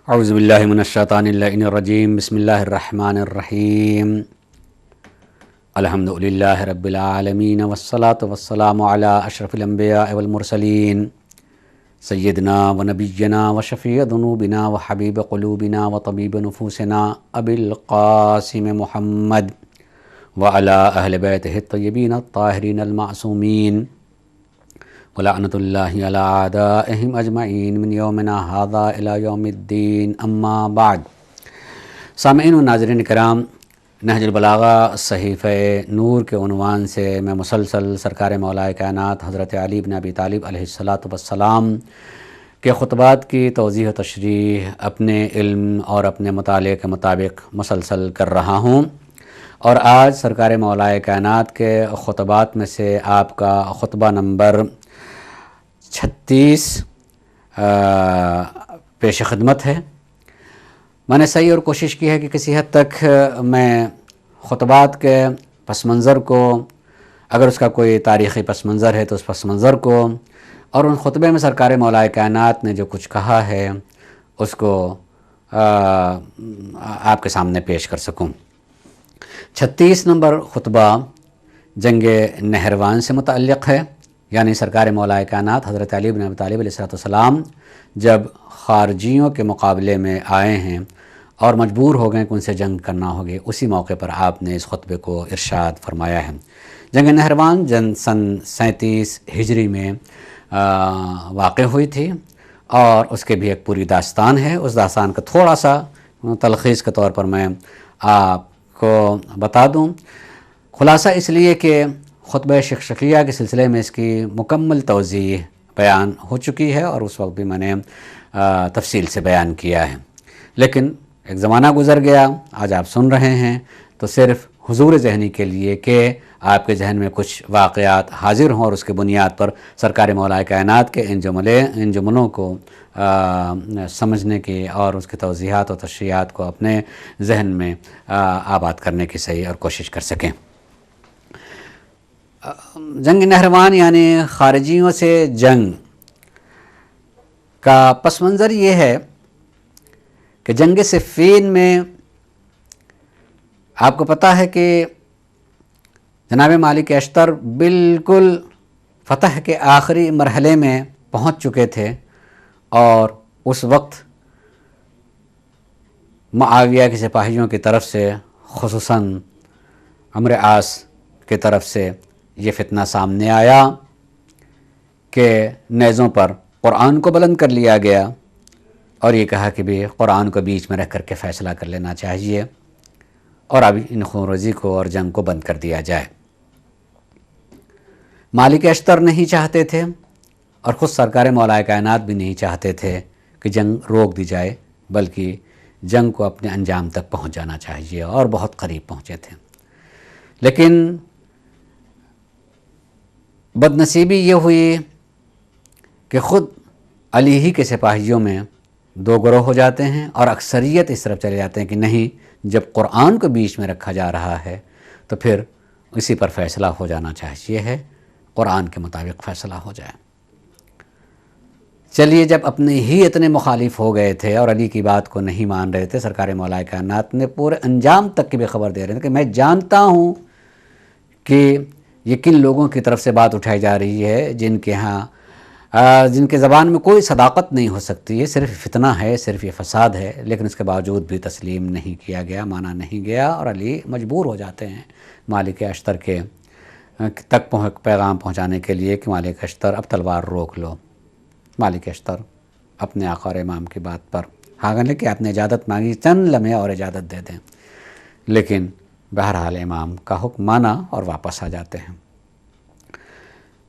اعوذ باللہ من الشیطان اللعین الرجیم بسم اللہ الرحمن الرحیم الحمد للہ رب العالمین والصلاة والسلام علی اشرف الانبیاء والمرسلین سیدنا و نبینا و شفیع ذنوبنا و حبیب قلوبنا و طبیب نفوسنا ابی القاسم محمد وعلی اہل بیتہ الطیبین الطاہرین المعصومین ولعنۃ اللہ علی اعدائہم اجمعین من یومنا ھذا الی یوم الدین اما بعد۔ سامعین و ناظرین کرام، نہج البلاغہ صحیفہ نور کے عنوان سے میں مسلسل سرکار مولا کائنات حضرت علی بن ابی طالب علیہ الصلاۃ والسلام کے خطبات کی توضیح و تشریح اپنے علم اور اپنے مطالعے کے مطابق مسلسل کر رہا ہوں، اور آج سرکار مولا کائنات کے خطبات میں سے آپ کا خطبہ نمبر 36 پیش خدمت ہے۔ میں نے صحیح اور کوشش کی ہے کہ کسی حد تک میں خطبات کے پس منظر کو، اگر اس کا کوئی تاریخی پس منظر ہے تو اس پس منظر کو، اور ان خطبے میں سرکار مولا کائنات نے جو کچھ کہا ہے اس کو آپ کے سامنے پیش کر سکوں۔ 36 نمبر خطبہ جنگ نہروان سے متعلق ہے، یعنی سرکار مولا کائنات حضرت علی بن ابی طالب علیہ السلام جب خارجیوں کے مقابلے میں آئے ہیں اور مجبور ہو گئے کہ ان سے جنگ کرنا ہوگی، اسی موقع پر آپ نے اس خطبے کو ارشاد فرمایا ہے۔ جنگ نہروان سن 37 ہجری میں واقع ہوئی تھی، اور اس کے بھی ایک پوری داستان ہے۔ اس داستان کا تھوڑا سا تلخیص کے طور پر میں آپ کو بتا دوں۔ خلاصہ اس لیے کہ خطبہ شکشکیہ کے سلسلے میں اس کی مکمل توضیح بیان ہو چکی ہے، اور اس وقت بھی میں نے تفصیل سے بیان کیا ہے، لیکن ایک زمانہ گزر گیا، آج آپ سن رہے ہیں تو صرف حضور ذہنی کے لیے کہ آپ کے ذہن میں کچھ واقعات حاضر ہوں، اور اس کے بنیاد پر سرکار مولا کائنات کے ان جملوں کو سمجھنے کی اور اس کی توضیحات و تشریحات کو اپنے ذہن میں آباد کرنے کی صحیح اور کوشش کر سکیں۔ جنگ نہروان یعنی خارجیوں سے جنگ کا پس منظر یہ ہے کہ جنگ صفین میں آپ کو پتہ ہے کہ جناب مالک اشتر بالکل فتح کے آخری مرحلے میں پہنچ چکے تھے، اور اس وقت معاویہ کے سپاہیوں کی طرف سے، خصوصاً عمرو عاص کی طرف سے یہ فتنہ سامنے آیا کہ نیزوں پر قرآن کو بلند کر لیا گیا، اور یہ کہا کہ بھی قرآن کو بیچ میں رکھ کر کے فیصلہ کر لینا چاہیے، اور اب ان خون ریزی کو اور جنگ کو بند کر دیا جائے۔ مالک اشتر نہیں چاہتے تھے، اور خود سرکار مولا کائنات بھی نہیں چاہتے تھے کہ جنگ روک دی جائے، بلکہ جنگ کو اپنے انجام تک پہنچ جانا چاہیے، اور بہت قریب پہنچے تھے۔ لیکن بدنصیبی یہ ہوئی کہ خود علی ہی کے سپاہیوں میں دو گروہ ہو جاتے ہیں، اور اکثریت اس طرف چلے جاتے ہیں کہ نہیں، جب قرآن کو بیچ میں رکھا جا رہا ہے تو پھر اسی پر فیصلہ ہو جانا چاہیے ہے، قرآن کے مطابق فیصلہ ہو جائے۔ چلیے، جب اپنے ہی اتنے مخالف ہو گئے تھے اور علی کی بات کو نہیں مان رہے تھے، سرکار مولا کائنات نے پورے انجام تک کی بھی خبر دے رہے تھے کہ میں جانتا ہوں کہ یہ کن لوگوں کی طرف سے بات اٹھائی جا رہی ہے، جن کے زبان میں کوئی صداقت نہیں ہو سکتی ہے، صرف فتنہ ہے، صرف یہ فساد ہے، لیکن اس کے باوجود بھی تسلیم نہیں کیا گیا، مانا نہیں گیا، اور علی مجبور ہو جاتے ہیں مالک اشتر کے تک پیغام پہنچانے کے لیے کہ مالک اشتر اب تلوار روک لو۔ مالک اشتر اپنے آقا اور امام کی بات پر حاضر کہ آپ نے اجازت مانگی، چند لمحے اور اجازت دے دیں، لیکن بہرحال امام کا حکم مانا اور واپس آ جاتے ہیں۔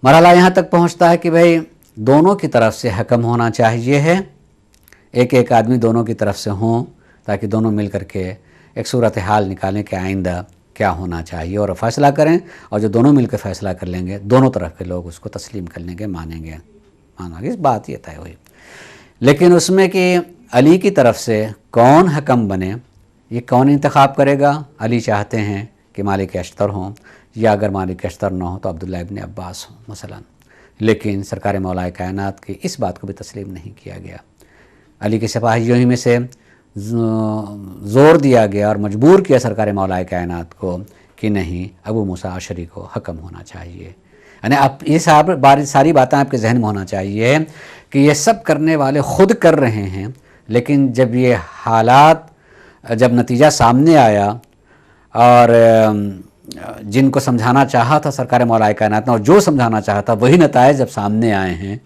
مرحلہ یہاں تک پہنچتا ہے کہ بھئی دونوں کی طرف سے حکم ہونا چاہیے ہے، ایک آدمی دونوں کی طرف سے ہوں، تاکہ دونوں مل کر کے ایک صورتحال نکالیں کہ آئندہ کیا ہونا چاہیے، اور فیصلہ کریں، اور جو دونوں مل کے فیصلہ کر لیں گے، دونوں طرف کے لوگ اس کو تسلیم کر لیں گے، مانیں گے، اس بات یہ طے ہوئی۔ لیکن اس میں کہ علی کی طرف سے کون حکم بنے، یہ کون انتخاب کرے گا؟ علی چاہتے ہیں کہ مالک اشتر ہوں، یا اگر مالک اشتر نہ ہو تو عبداللہ ابن عباس ہوں مثلا، لیکن سرکار مولا کائنات کی اس بات کو بھی تسلیم نہیں کیا گیا۔ علی کے سپاہیوں ہی میں سے زور دیا گیا اور مجبور کیا سرکار مولا کائنات کو کہ نہیں ابو موسیٰ اشعری کو حکم ہونا چاہیے. یعنی اب یہ ساری باتیں آپ کے ذہن میں ہونا چاہیے کہ یہ سب کرنے والے خود کر رہے ہیں، لیکن جب یہ حالات، جب نتیجہ سامنے آیا اور جن کو سمجھانا چاہا تھا سرکار مولا کائنات نے اور جو سمجھانا چاہا تھا وہی نتائج جب سامنے آئے ہیں،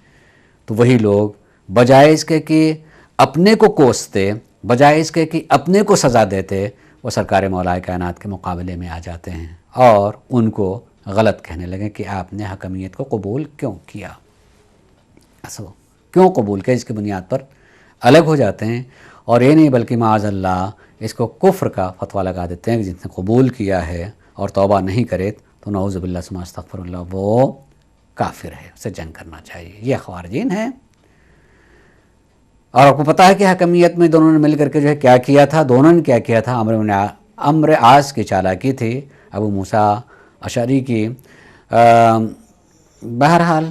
تو وہی لوگ بجائے اس کے کہ اپنے کو کوستے، بجائے اس کے کہ اپنے کو سزا دیتے، وہ سرکار مولا کائنات کے مقابلے میں آ جاتے ہیں اور ان کو غلط کہنے لگے کہ آپ نے حکمیت کو قبول کیوں کیا، کیوں قبول کیا، اس کی بنیاد پر الگ ہو جاتے ہیں. اور یہ نہیں بلکہ معاذ اللہ اس کو کفر کا فتویٰ لگا دیتے ہیں کہ جس نے قبول کیا ہے اور توبہ نہیں کرے تو نعوذ باللہ ثم استغفر اللہ وہ کافر ہے، اسے جنگ کرنا چاہیے. یہ خوارجین ہیں. اور آپ کو پتہ ہے کہ حکمیت میں دونوں نے مل کر کے جو ہے کیا کیا تھا، دونوں نے کیا کیا تھا، امر عاص کی چالاکی تھی، ابو موسیٰ اشعری کی بہرحال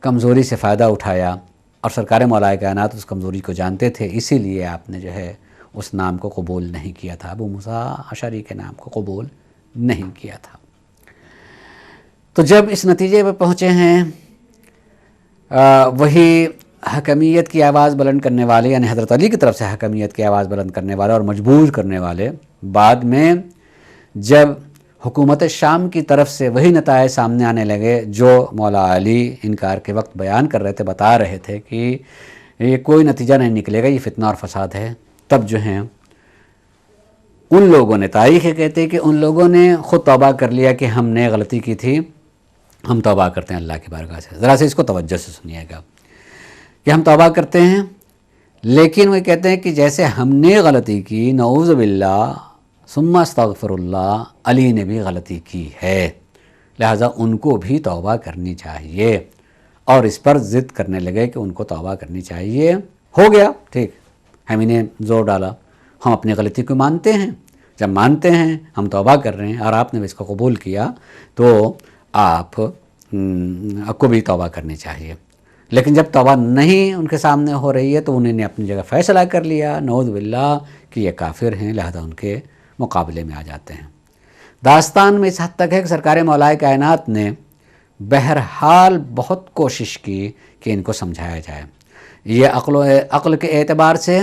کمزوری سے فائدہ اٹھایا اور سرکار مولا کائنات اس کمزوری کو جانتے تھے، اسی لیے آپ نے جو ہے اس نام کو قبول نہیں کیا تھا، ابو موسیٰ اشعری کے نام کو قبول نہیں کیا تھا. تو جب اس نتیجے پہ پہنچے ہیں وہی حکمیت کی آواز بلند کرنے والے، یعنی حضرت علی کی طرف سے حکمیت کی آواز بلند کرنے والے اور مجبور کرنے والے، بعد میں جب حکومت شام کی طرف سے وہی نتائج سامنے آنے لگے جو مولا علی انکار کے وقت بیان کر رہے تھے، بتا رہے تھے کہ یہ کوئی نتیجہ نہیں نکلے گا، یہ فتنہ اور فساد ہے، تب جو ہیں ان لوگوں نے، تاریخ کہتے ہیں کہ ان لوگوں نے خود توبہ کر لیا کہ ہم نے غلطی کی تھی، ہم توبہ کرتے ہیں اللہ کی بارگاہ سے. ذرا سے اس کو توجہ سے سنیے گا کہ ہم توبہ کرتے ہیں، لیکن وہ کہتے ہیں کہ جیسے ہم نے غلطی کی، نعوذ باللہ ثم استغفر اللہ، علی نے بھی غلطی کی ہے، لہٰذا ان کو بھی توبہ کرنی چاہیے. اور اس پر ضد کرنے لگے کہ ان کو توبہ کرنی چاہیے. ہو گیا ٹھیک، ہم انہیں زور ڈالا، ہم اپنی غلطی کو مانتے ہیں، جب مانتے ہیں ہم توبہ کر رہے ہیں اور آپ نے بھی اس کو قبول کیا تو آپ کو بھی توبہ کرنی چاہیے. لیکن جب توبہ نہیں ان کے سامنے ہو رہی ہے تو انہوں نے اپنی جگہ فیصلہ کر لیا نعوذ باللہ کہ یہ کافر ہیں، لہذا ان کے مقابلے میں آ جاتے ہیں. داستان میں اس حد تک ہے کہ سرکار مولا کائنات نے بہرحال بہت کوشش کی کہ ان کو سمجھایا جائے. یہ عقل کے اعتبار سے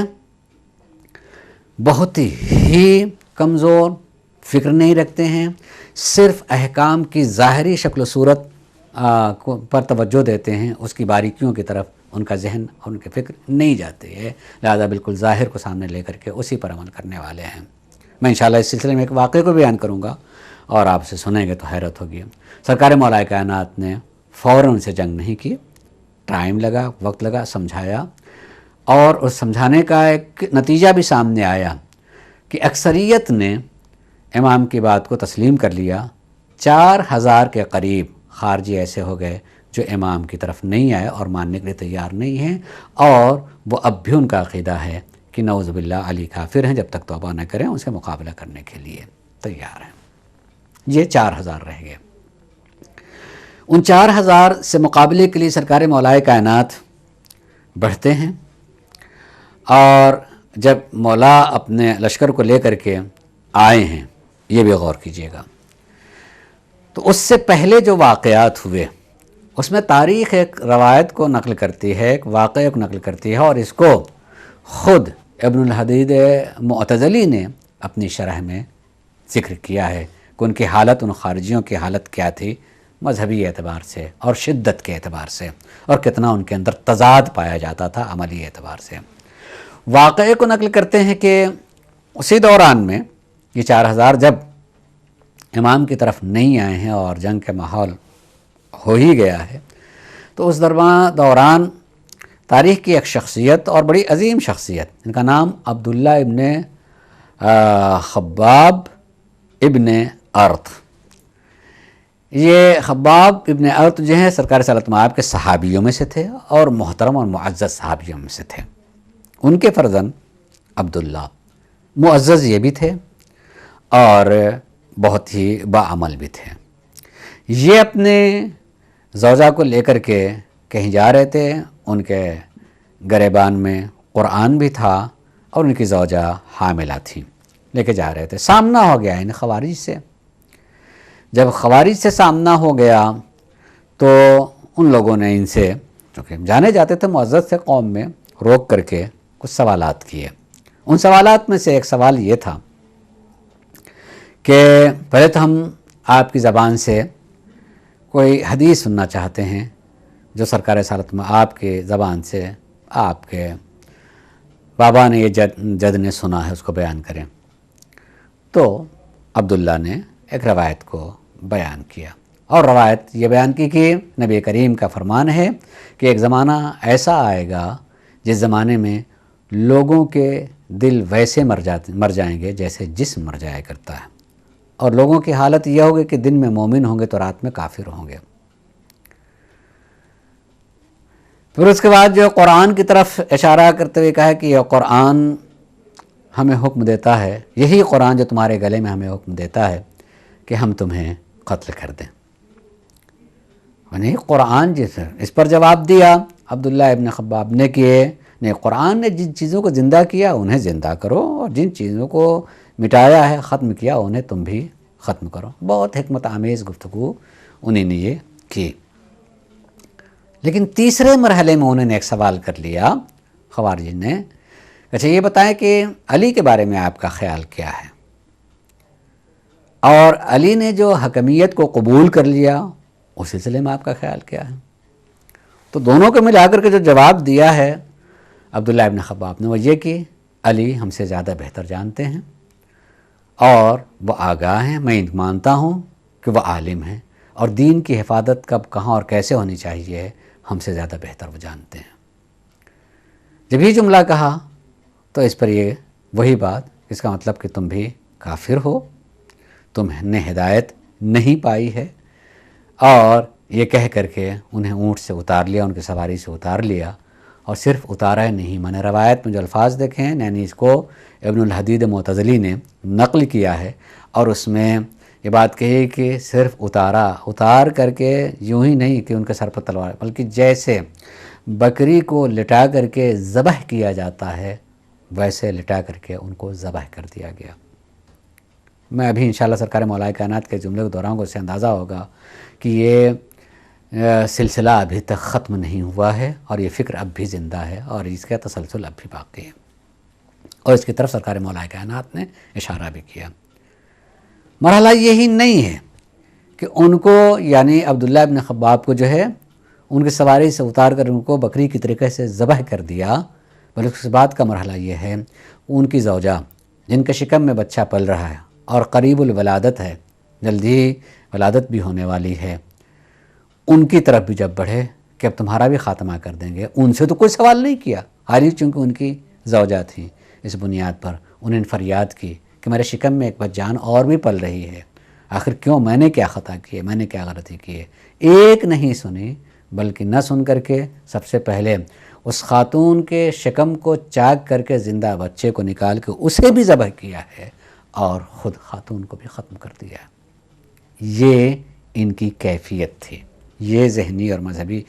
بہت ہی کمزور، فکر نہیں رکھتے ہیں، صرف احکام کی ظاہری شکل و صورت پر توجہ دیتے ہیں، اس کی باریکیوں کی طرف ان کا ذہن اور ان کی فکر نہیں جاتی ہے، لہذا بالکل ظاہر کو سامنے لے کر کے اسی پر عمل کرنے والے ہیں. میں انشاءاللہ اس سلسلے میں ایک واقعے کو بیان کروں گا اور آپ سے سنیں گے تو حیرت ہوگی. سرکار مولا کائنات نے فوراً سے جنگ نہیں کی، ٹائم لگا، وقت لگا، سمجھایا، اور اس سمجھانے کا ایک نتیجہ بھی سامنے آیا کہ اکثریت نے امام کی بات کو تسلیم کر لیا. 4000 کے قریب خارجی ایسے ہو گئے جو امام کی طرف نہیں آئے اور ماننے کے لیے تیار نہیں ہیں، اور وہ اب بھی ان کا عقیدہ ہے کہ نعوذ باللہ علی کافر ہیں، جب تک توبہ نہ کریں ان سے مقابلہ کرنے کے لیے تیار ہیں. یہ 4000 رہ گئے. ان 4000 سے مقابلے کے لیے سرکار مولا کائنات بڑھتے ہیں، اور جب مولا اپنے لشکر کو لے کر کے آئے ہیں، یہ بھی غور کیجیے گا، تو اس سے پہلے جو واقعات ہوئے اس میں تاریخ ایک روایت کو نقل کرتی ہے، ایک واقعے کو نقل کرتی ہے، اور اس کو خود ابن الحدید معتزلی نے اپنی شرح میں ذکر کیا ہے کہ ان کی حالت، ان خارجیوں کی حالت کیا تھی مذہبی اعتبار سے اور شدت کے اعتبار سے، اور کتنا ان کے اندر تضاد پایا جاتا تھا عملی اعتبار سے. واقعے کو نقل کرتے ہیں کہ اسی دوران میں یہ 4000 جب امام کی طرف نہیں آئے ہیں اور جنگ کا ماحول ہو ہی گیا ہے، تو اس دوران تاریخ کی ایک شخصیت اور بڑی عظیم شخصیت، ان کا نام عبداللہ ابن خباب ابن ارط. یہ خباب ابن ارط جو ہیں سرکار صلی اللہ علیہ وسلم کے صحابیوں میں سے تھے اور محترم اور معزز صحابیوں میں سے تھے. ان کے فرزند عبداللہ معزز یہ بھی تھے اور بہت ہی باعمل بھی تھے. یہ اپنے زوجہ کو لے کر کے کہیں جا رہے تھے، ان کے گریبان میں قرآن بھی تھا اور ان کی زوجہ حاملہ تھیں، لے کے جا رہے تھے۔ سامنا ہو گیا ان خوارج سے۔ جب خوارج سے سامنا ہو گیا تو ان لوگوں نے ان سے، چونکہ جانے جاتے تھے معزز سے قوم میں، روک کر کے کچھ سوالات کیے۔ ان سوالات میں سے ایک سوال یہ تھا کہ پہلے تو ہم آپ کی زبان سے کوئی حدیث سننا چاہتے ہیں جو سرکار رسالت میں آپ کے زبان سے آپ کے بابا نے، یہ جد نے سنا ہے، اس کو بیان کریں۔ تو عبداللہ نے ایک روایت کو بیان کیا، اور روایت یہ بیان کی کہ نبی کریم کا فرمان ہے کہ ایک زمانہ ایسا آئے گا جس زمانے میں لوگوں کے دل ویسے مر جائیں گے جیسے جسم مر جایا کرتا ہے، اور لوگوں کی حالت یہ ہوگی کہ دن میں مومن ہوں گے تو رات میں کافر ہوں گے۔ پھر اس کے بعد جو قرآن کی طرف اشارہ کرتے ہوئے کہا کہ یہ قرآن ہمیں حکم دیتا ہے، یہی قرآن جو تمہارے گلے میں ہمیں حکم دیتا ہے کہ ہم تمہیں قتل کر دیں۔ یعنی قرآن اس پر جواب دیا عبداللہ ابن خباب نے کہ نہیں، قرآن نے جن چیزوں کو زندہ کیا انہیں زندہ کرو، اور جن چیزوں کو مٹایا ہے، ختم کیا، انہیں تم بھی ختم کرو۔ بہت حکمت آمیز گفتگو انہیں نے یہ کی۔ لیکن تیسرے مرحلے میں انہوں نے ایک سوال کر لیا خوارج نے، اچھا یہ بتائیں کہ علی کے بارے میں آپ کا خیال کیا ہے، اور علی نے جو حکمیت کو قبول کر لیا اس سلسلے میں آپ کا خیال کیا ہے؟ تو دونوں کو ملا کر کے جو جواب دیا ہے عبداللہ ابن خباب نے وہ یہ کہ علی ہم سے زیادہ بہتر جانتے ہیں اور وہ آگاہ ہیں، میں مانتا ہوں کہ وہ عالم ہیں، اور دین کی حفاظت کب، کہاں اور کیسے ہونی چاہیے ہم سے زیادہ بہتر وہ جانتے ہیں۔ جب یہ جملہ کہا تو اس پر یہ وہی بات، اس کا مطلب کہ تم بھی کافر ہو، تم نے ہدایت نہیں پائی ہے، اور یہ کہہ کر کے انہیں اونٹ سے اتار لیا، ان کی سواری سے اتار لیا، اور صرف اتارا نہیں، میں نے روایت میں جو الفاظ دیکھے ہیں، یعنی اس کو ابن الحدید معتزلی نے نقل کیا ہے، اور اس میں یہ بات کہی کہ صرف اتار کر کے یوں ہی نہیں کہ ان کے سر پر تلوار، بلکہ جیسے بکری کو لٹا کر کے ذبح کیا جاتا ہے ویسے لٹا کر کے ان کو ذبح کر دیا گیا۔ میں ابھی انشاءاللہ سرکار مولا کائنات کے جملے کو دہراؤں گا، اس سے اندازہ ہوگا کہ یہ سلسلہ ابھی تک ختم نہیں ہوا ہے، اور یہ فکر اب بھی زندہ ہے، اور اس کا تسلسل اب بھی باقی ہے، اور اس کی طرف سرکار مولا کائنات نے اشارہ بھی کیا۔ مرحلہ یہی نہیں ہے کہ ان کو، یعنی عبداللہ ابن خباب کو جو ہے ان کی سواری سے اتار کر ان کو بکری کی طریقے سے ذبح کر دیا، بلکہ اس بات کا مرحلہ یہ ہے ان کی زوجہ جن کے شکم میں بچہ پل رہا ہے اور قریب الولادت ہے، جلدی ولادت بھی ہونے والی ہے، ان کی طرف بھی جب بڑھے کہ اب تمہارا بھی خاتمہ کر دیں گے، ان سے تو کوئی سوال نہیں کیا، حالی چونکہ ان کی زوجہ تھیں، اس بنیاد پر انہیں فریاد کی کہ میرے شکم میں ایک جان اور بھی پل رہی ہے، آخر کیوں، میں نے کیا خطا کی ہے، میں نے کیا غلطی کی ہے؟ ایک نہیں سنی، بلکہ نہ سن کر کے سب سے پہلے اس خاتون کے شکم کو چاک کر کے زندہ بچے کو نکال کے اسے بھی ذبح کیا ہے، اور خود خاتون کو بھی ختم کر دیا ہے۔ یہ ان کی کیفیت تھی، یہ ذہنی اور مذہبی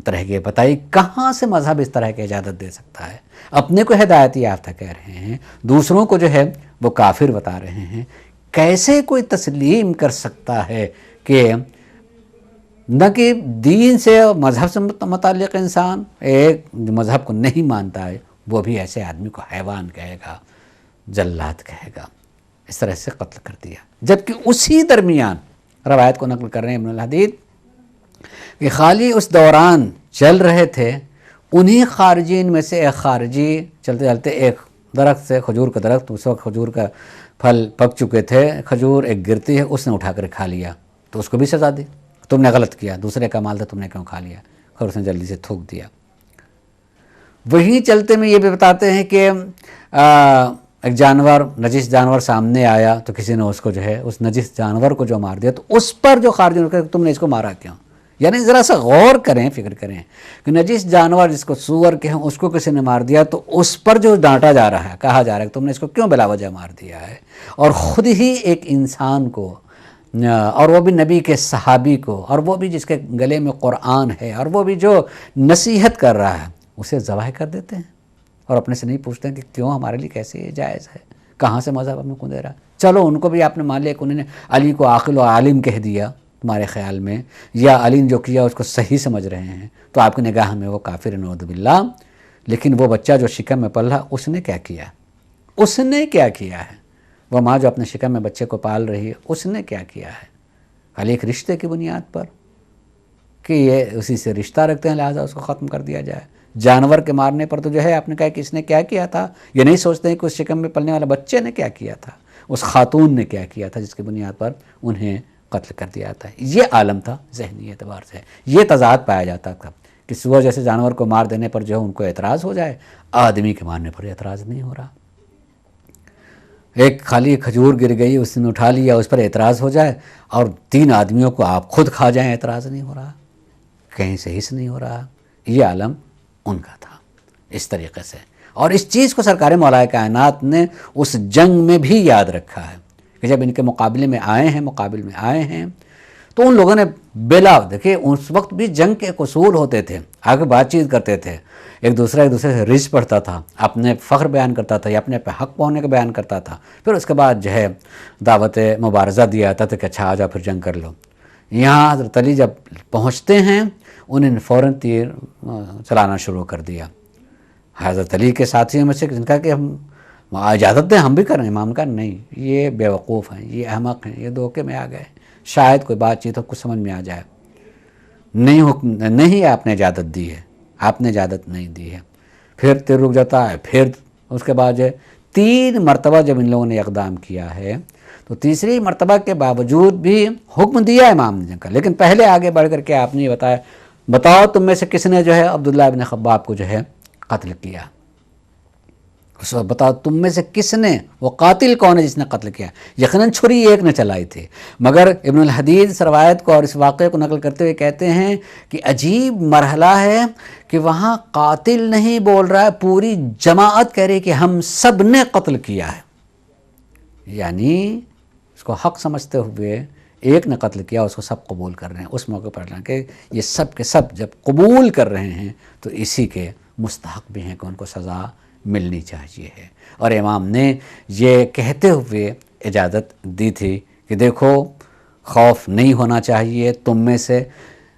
طرح کے بتائی، کہاں سے مذہب اس طرح کی اجازت دے سکتا ہے؟ اپنے کو ہدایت یافتہ کہہ رہے ہیں، دوسروں کو جو ہے وہ کافر بتا رہے ہیں۔ کیسے کوئی تسلیم کر سکتا ہے کہ نہ کہ دین سے اور مذہب سے متعلق انسان ایک جو مذہب کو نہیں مانتا ہے وہ بھی ایسے آدمی کو حیوان کہے گا، جلاد کہے گا، اس طرح سے قتل کر دیا۔ جبکہ اسی درمیان روایت کو نقل کر رہے ہیں ابن الحدید کہ خالی اس دوران چل رہے تھے، انہی خارجین میں سے ایک خارجی چلتے چلتے ایک درخت سے، کھجور کا درخت، اس وقت کھجور کا پھل پک چکے تھے، کھجور ایک گرتی ہے، اس نے اٹھا کر کھا لیا، تو اس کو بھی سزا دی، تم نے غلط کیا، دوسرے کا مال تھا، تم نے کیوں کھا لیا، اور اس نے جلدی سے تھوک دیا۔ وہی چلتے میں یہ بھی بتاتے ہیں کہ ایک جانور، نجس جانور سامنے آیا تو کسی نے اس کو جو ہے اس نجس جانور کو جو مار دیا، تو اس پر جو خارجی نے کہا تم نے اس کو مارا کیوں؟ یعنی ذرا سا غور کریں، فکر کریں کہ نجس جانور جس کو سور کے ہیں اس کو کسی نے مار دیا، تو اس پر جو ڈانٹا جا رہا ہے، کہا جا رہا ہے کہ تم نے اس کو کیوں بلا وجہ مار دیا ہے، اور خود ہی ایک انسان کو، اور وہ بھی نبی کے صحابی کو، اور وہ بھی جس کے گلے میں قرآن ہے، اور وہ بھی جو نصیحت کر رہا ہے، اسے ذبح کر دیتے ہیں اور اپنے سے نہیں پوچھتے ہیں کہ کیوں، ہمارے لیے کیسے یہ جائز ہے، کہاں سے مذہب ہمیں کو دے رہا. چلو ان کو بھی آپ نے مان لیا کہ انہوں نے علی کو عاقل و عالم کہہ دیا تمہارے خیال میں، یا علی نے جو کیا اس کو صحیح سمجھ رہے ہیں، تو آپ کی نگاہ میں وہ کافر نعوذ باللہ. لیکن وہ بچہ جو شکم میں پل رہا، اس نے کیا کیا؟ اس نے کیا کیا ہے؟ وہ ماں جو اپنے شکم میں بچے کو پال رہی ہے، اس نے کیا کیا ہے؟ خالی ایک رشتے کی بنیاد پر کہ یہ اسی سے رشتہ رکھتے ہیں لہٰذا اس کو ختم کر دیا جائے. جانور کے مارنے پر تو جو ہے آپ نے کہا کہ اس نے کیا کیا تھا، یہ نہیں سوچتے ہیں کہ اس شکم میں پلنے والے بچے نے کیا کیا تھا، اس خاتون نے کیا کیا تھا جس کی بنیاد پر انہیں قتل کر دیا تھا. یہ عالم تھا ذہنی اعتبار سے، یہ تضاد پایا جاتا تھا کہ سور جیسے جانور کو مار دینے پر جو ہے ان کو اعتراض ہو جائے، آدمی کے مارنے پر اعتراض نہیں ہو رہا. ایک خالی کھجور گر گئی، اس نے اٹھا لیا، اس پر اعتراض ہو جائے، اور 3 آدمیوں کو آپ خود کھا جائیں، اعتراض نہیں ہو رہا، کہیں سے حص نہیں ہو رہا. یہ عالم ان کا تھا اس طریقے سے. اور اس چیز کو سرکار مولا کائنات نے اس جنگ میں بھی یاد رکھا ہے کہ جب ان کے مقابل میں آئے ہیں تو ان لوگوں نے بلا دیکھیں اس وقت بھی جنگ کے ایک اصول ہوتے تھے، آگے بات چیت کرتے تھے، ایک دوسرے سے رز پڑھتا تھا، اپنے فخر بیان کرتا تھا یا اپنے پہ حق پانے کا بیان کرتا تھا، پھر اس کے بعد جو ہے دعوت مبارزہ دیا جاتا تھا کہ اچھا آ جاؤ پھر جنگ کر لو. یہاں حضرت علی جب پہنچتے ہیں انہیں فوراً تیر چلانا شروع کر دیا. حضرت علی کے ساتھیوں میں سے جن کا کہ ہم اجازت دیں ہم بھی کریں، امام کا نہیں، یہ بیوقوف ہیں، یہ احمق ہیں، یہ دھوکے میں آ گئے، شاید کوئی بات چیت ہو کچھ سمجھ میں آ جائے. نہیں آپ نے اجازت دی ہے، آپ نے اجازت نہیں دی ہے. پھر تیر رک جاتا ہے، پھر اس کے بعد 3 مرتبہ جب ان لوگوں نے اقدام کیا ہے تو تیسری مرتبہ کے باوجود بھی حکم دیا امام نے جنگ کا. لیکن پہلے آگے بڑھ کر کے آپ نے یہ بتاؤ تم میں سے کس نے جو ہے عبداللہ ابن خباب کو جو ہے قتل کیا. اس وقت بتاؤ تم میں سے کس نے، وہ قاتل کون ہے جس نے قتل کیا؟ یقیناً چھری ایک نے چلائی تھی، مگر ابن الحدید اس روایت کو اور اس واقعے کو نقل کرتے ہوئے کہتے ہیں کہ عجیب مرحلہ ہے کہ وہاں قاتل نہیں بول رہا ہے، پوری جماعت کہہ رہی کہ ہم سب نے قتل کیا ہے. یعنی اس کو حق سمجھتے ہوئے ایک نے قتل کیا، اس کو سب قبول کر رہے ہیں. اس موقع پر کہ یہ سب کے سب جب قبول کر رہے ہیں تو اسی کے مستحق بھی ہیں کہ ان کو سزا ملنی چاہیے ہے. اور امام نے یہ کہتے ہوئے اجازت دی تھی کہ دیکھو خوف نہیں ہونا چاہیے، تم میں سے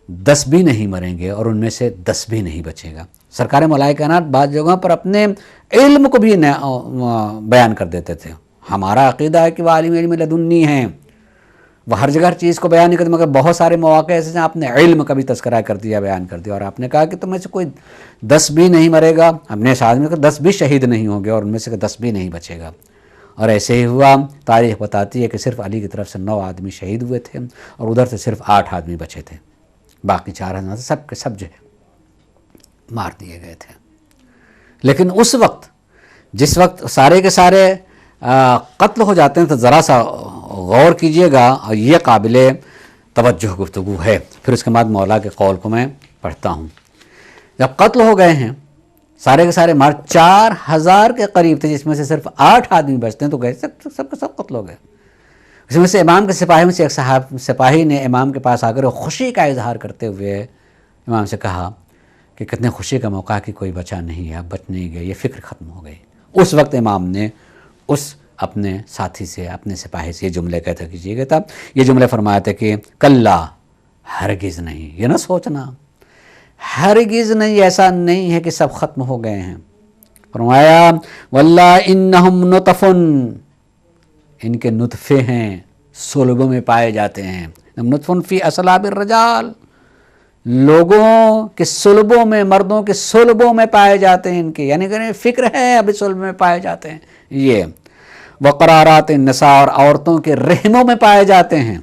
10 بھی نہیں مریں گے اور ان میں سے 10 بھی نہیں بچے گا. سرکار مولا کائنات بعض جگہوں پر اپنے علم کو بھی بیان کر دیتے تھے. ہمارا عقیدہ ہے کہ وہ عالم علم لدنی ہیں، وہ ہر جگہ ہر چیز کو بیان نہیں کرتے، مگر بہت سارے مواقع ایسے ہیں آپ نے علم کا بھی تذکرہ کر دیا، بیان کر دیا، اور آپ نے کہا کہ تم میں سے کوئی 10 بھی نہیں مرے گا. ہم نے اس آدمی کو 10 بھی شہید نہیں ہوں گے اور ان میں سے 10 بھی نہیں بچے گا. اور ایسے ہی ہوا. تاریخ بتاتی ہے کہ صرف علی کی طرف سے 9 آدمی شہید ہوئے تھے اور ادھر سے صرف 8 آدمی بچے تھے، باقی 4 سب کے سب جو ہے مار دیے گئے تھے. لیکن اس وقت جس وقت سارے کے سارے قتل ہو جاتے ہیں تو ذرا سا غور کیجئے گا، اور یہ قابل توجہ گفتگو ہے. پھر اس کے بعد مولا کے قول کو میں پڑھتا ہوں. جب قتل ہو گئے ہیں سارے کے سارے 4000 کے قریب تھے، جس میں سے صرف 8 آدمی بچتے ہیں، تو گئے سب کے سب قتل ہو گئے. اس میں سے امام کے سپاہی میں سے ایک سپاہی نے امام کے پاس آ کر خوشی کا اظہار کرتے ہوئے امام سے کہا کہ کتنے خوشی کا موقع کہ کوئی بچا نہیں ہے، اب بچ نہیں گئے، یہ فکر ختم ہو گئی. اس وقت امام نے اس اپنے ساتھی سے، اپنے سپاہی سے یہ جملے کہتا کیجیے گا تھا، یہ جملے فرمایا تھا کہ کلا، ہرگز نہیں، یہ نہ سوچنا، ہرگز نہیں، ایسا نہیں ہے کہ سب ختم ہو گئے ہیں. فرمایا واللہ انہم نطفن، ان کے نطفے ہیں، صلبوں میں پائے جاتے ہیں. نطفن فی اصلاب الرجال، لوگوں کے صلبوں میں، مردوں کے صلبوں میں پائے جاتے ہیں ان کے، یعنی کہ فکر ہے ابھی صلب میں پائے جاتے ہیں. یہ وقرارات النساء، اور عورتوں کے رحموں میں پائے جاتے ہیں.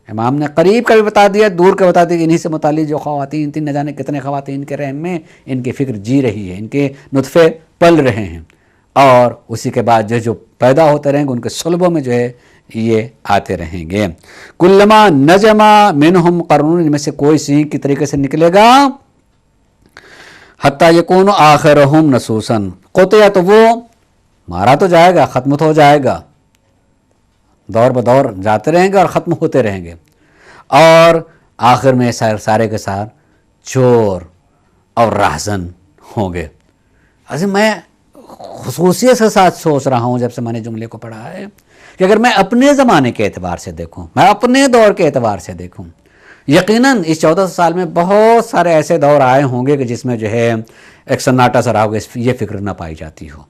امام نے قریب کا بھی بتا دیا، دور کا بتا دیا کہ انہی سے متعلق جو خواتین تھیں، نہ جانے کتنے خواتین کے رحم میں ان کی فکر جی رہی ہے، ان کے نطفے پل رہے ہیں، اور اسی کے بعد جو پیدا ہوتے رہیں گے ان کے صلبوں میں جو ہے یہ آتے رہیں گے. کلما نجما منہم قرون، ان میں سے کوئی سینگ کی طریقے سے نکلے گا، حتی یکون آخرہم نسوسن، قطع، تو وہ مارا تو جائے گا، ختم تو ہو جائے گا، دور بدور جاتے رہیں گے اور ختم ہوتے رہیں گے، اور آخر میں سارے کے سار چور اور راہزن ہوں گے۔ اصل میں خصوصیت کے ساتھ سوچ رہا ہوں جب سے میں نے جملے کو پڑھا ہے کہ اگر میں اپنے زمانے کے اعتبار سے دیکھوں، میں اپنے دور کے اعتبار سے دیکھوں، یقیناً اس 1400 سال میں بہت سارے ایسے دور آئے ہوں گے کہ جس میں جو ہے ایک سناٹا سا رہا ہوگا، یہ فکر نہ پائی جاتی ہو،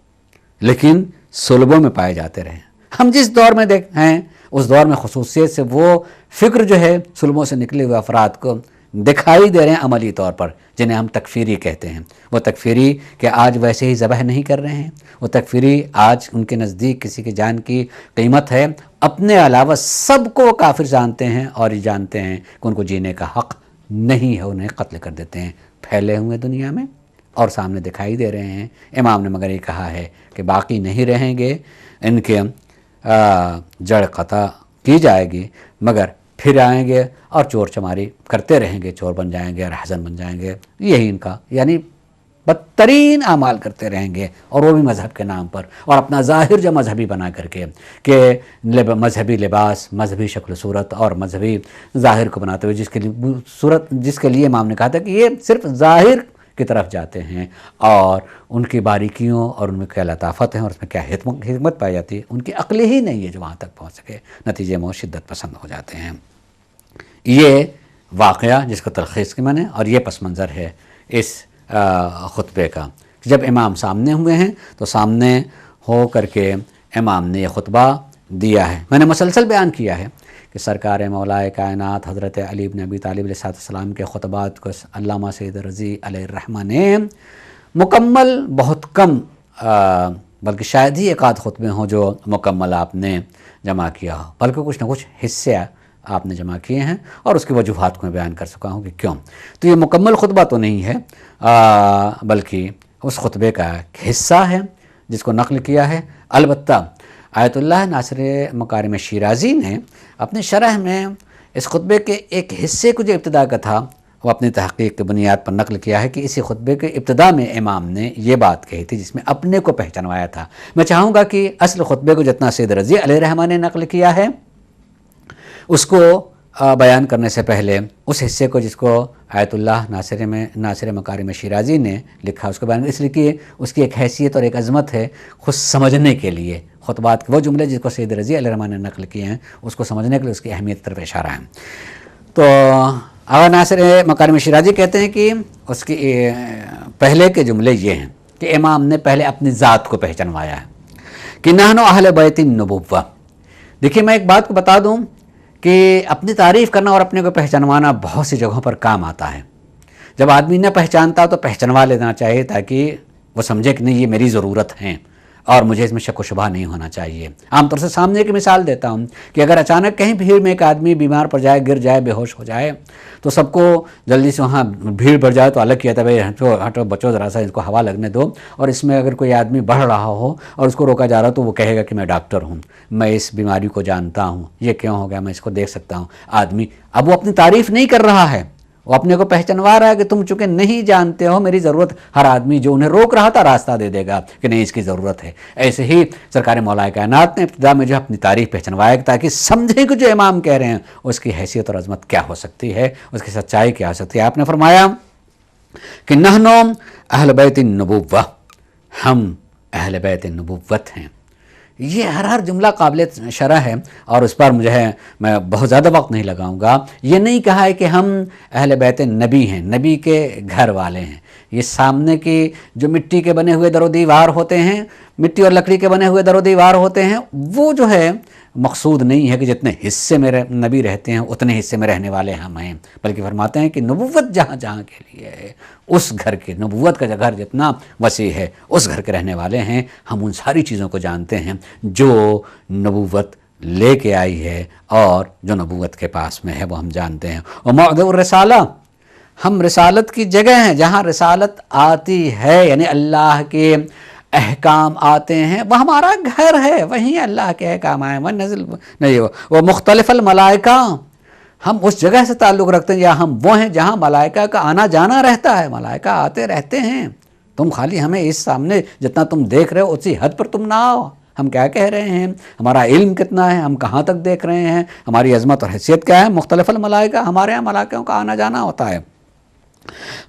لیکن صلبوں میں پائے جاتے رہے۔ ہم جس دور میں ہیں اس دور میں خصوصیت سے وہ فکر جو ہے صلبوں سے نکلے ہوئے افراد کو دکھائی دے رہے ہیں عملی طور پر، جنہیں ہم تکفیری کہتے ہیں۔ وہ تکفیری کہ آج ویسے ہی ذبح نہیں کر رہے ہیں، وہ تکفیری آج ان کے نزدیک کسی کی جان کی قیمت ہے، اپنے علاوہ سب کو کافر جانتے ہیں اور یہ جانتے ہیں کہ ان کو جینے کا حق نہیں ہے، انہیں قتل کر دیتے ہیں، پھیلے ہوئے دنیا میں اور سامنے دکھائی دے رہے ہیں۔ امام نے مگر یہ کہا ہے کہ باقی نہیں رہیں گے، ان کے جڑ قطع کی جائے گی، مگر پھر آئیں گے اور چور چماری کرتے رہیں گے، چور بن جائیں گے اور حزن بن جائیں گے، یہی ان کا یعنی بدترین اعمال کرتے رہیں گے، اور وہ بھی مذہب کے نام پر، اور اپنا ظاہر جو مذہبی بنا کر کے کہ مذہبی لباس، مذہبی شکل و صورت اور مذہبی ظاہر کو بناتے ہوئے جس کے لیے امام نے کہا تھا کہ یہ صرف ظاہر کی طرف جاتے ہیں، اور ان کی باریکیوں اور ان میں کیا لطافت ہیں اور اس میں کیا حکمت پائی جاتی ہے، ان کی عقل ہی نہیں ہے جو وہاں تک پہنچ سکے، نتیجے میں شدت پسند ہو جاتے ہیں۔ یہ واقعہ جس کو تلخیص کی میں نے، اور یہ پس منظر ہے اس خطبے کا، جب امام سامنے ہوئے ہیں تو سامنے ہو کر کے امام نے یہ خطبہ دیا ہے۔ میں نے مسلسل بیان کیا ہے کہ سرکار مولائے کائنات حضرت علی بن ابی طالب علیہ السلام کے خطبات کو علامہ سید رضی علیہ الرحمہ نے مکمل بہت کم، بلکہ شاید ہی ایک آدھ خطبے ہوں جو مکمل آپ نے جمع کیا ہو، بلکہ کچھ نہ کچھ حصے آپ نے جمع کیے ہیں، اور اس کی وجوہات کو میں بیان کر سکا ہوں کہ کیوں۔ تو یہ مکمل خطبہ تو نہیں ہے، بلکہ اس خطبے کا ایک حصہ ہے جس کو نقل کیا ہے۔ البتہ آیت اللہ ناصر مکارم شیرازی نے اپنے شرح میں اس خطبے کے ایک حصے کو جو ابتدا کا تھا وہ اپنی تحقیق کی بنیاد پر نقل کیا ہے کہ اسی خطبے کے ابتدا میں امام نے یہ بات کہی تھی جس میں اپنے کو پہچانوایا تھا۔ میں چاہوں گا کہ اصل خطبے کو جتنا سید رضی علیہ الرحمہ نے نقل کیا ہے اس کو بیان کرنے سے پہلے اس حصے کو جس کو آیت اللہ ناصر مکارم شیرازی نے لکھا اس کو بیان، اس لیے کہ اس کی ایک حیثیت اور ایک عظمت ہے خود سمجھنے کے لیے، خطبات کے وہ جملے جس کو سید رضی علیہ الرحمہ نے نقل کیے ہیں اس کو سمجھنے کے لیے اس کی اہمیت طرف اشارہ ہے۔ تو آغا ناصر مکارم شیرازی کہتے ہیں کہ اس کی پہلے کے جملے یہ ہیں کہ امام نے پہلے اپنی ذات کو پہچانوایا ہے کہ نحن اہل بیت النبوہ۔ دیکھیے میں ایک بات کو بتا دوں کہ اپنی تعریف کرنا اور اپنے کو پہچانوانا بہت سی جگہوں پر کام آتا ہے۔ جب آدمی نہ پہچانتا تو پہچانوا لینا چاہیے تاکہ وہ سمجھے کہ نہیں یہ میری ضرورت ہے اور مجھے اس میں شک و شبہ نہیں ہونا چاہیے۔ عام طور سے سامنے کی مثال دیتا ہوں کہ اگر اچانک کہیں بھیڑ میں ایک آدمی بیمار پڑ جائے، گر جائے، بے ہوش ہو جائے تو سب کو جلدی سے وہاں بھیڑ بڑھ جائے تو الگ کیا تھا، بھائی ہٹو بچو ذرا سا اس کو ہوا لگنے دو، اور اس میں اگر کوئی آدمی بڑھ رہا ہو اور اس کو روکا جا رہا تو وہ کہے گا کہ میں ڈاکٹر ہوں، میں اس بیماری کو جانتا ہوں، یہ کیوں ہو گیا، میں اس کو دیکھ سکتا ہوں۔ آدمی اب وہ اپنی تعریف نہیں کر رہا ہے، وہ اپنے کو پہچانوا رہا ہے کہ تم چونکہ نہیں جانتے ہو میری ضرورت، ہر آدمی جو انہیں روک رہا تھا راستہ دے دے گا کہ نہیں اس کی ضرورت ہے۔ ایسے ہی سرکار مولا کائنات نے ابتدا میں جو اپنی تعریف پہچانوایا تاکہ سمجھیں کہ جو امام کہہ رہے ہیں اس کی حیثیت اور عظمت کیا ہو سکتی ہے، اس کی سچائی کیا ہو سکتی ہے۔ آپ نے فرمایا کہ نحن اہل بیت النبوہ، ہم اہل بیت النبوت ہیں۔ یہ ہر جملہ قابل شرح ہے اور اس پر میں بہت زیادہ وقت نہیں لگاؤں گا۔ یہ نہیں کہا ہے کہ ہم اہل بیت نبی ہیں، نبی کے گھر والے ہیں۔ یہ سامنے کی جو مٹی کے بنے ہوئے در و دیوار ہوتے ہیں، مٹی اور لکڑی کے بنے ہوئے در و دیوار ہوتے ہیں، وہ جو ہے مقصود نہیں ہے کہ جتنے حصے میں نبی رہتے ہیں اتنے حصے میں رہنے والے ہم ہیں، بلکہ فرماتے ہیں کہ نبوت جہاں جہاں کے لیے ہے، اس گھر کے نبوت کا گھر جتنا وسیع ہے اس گھر کے رہنے والے ہیں۔ ہم ان ساری چیزوں کو جانتے ہیں جو نبوت لے کے آئی ہے اور جو نبوت کے پاس میں ہے وہ ہم جانتے ہیں۔ اور موضع الرسالہ، ہم رسالت کی جگہ ہیں، جہاں رسالت آتی ہے یعنی اللہ کے احکام آتے ہیں وہ ہمارا گھر ہے، وہیں اللہ کے احکام آئے وہ نزل نہیں وہ مختلف الملائکہ، ہم اس جگہ سے تعلق رکھتے ہیں یا ہم وہ ہیں جہاں ملائکہ کا آنا جانا رہتا ہے، ملائکہ آتے رہتے ہیں۔ تم خالی ہمیں اس سامنے جتنا تم دیکھ رہے ہو اسی حد پر تم نہ آؤ، ہم کیا کہہ رہے ہیں، ہمارا علم کتنا ہے، ہم کہاں تک دیکھ رہے ہیں، ہماری عظمت اور حیثیت کیا ہے۔ مختلف الملائکہ، ہمارے یہاں ملائکوں کا آنا جانا ہوتا ہے۔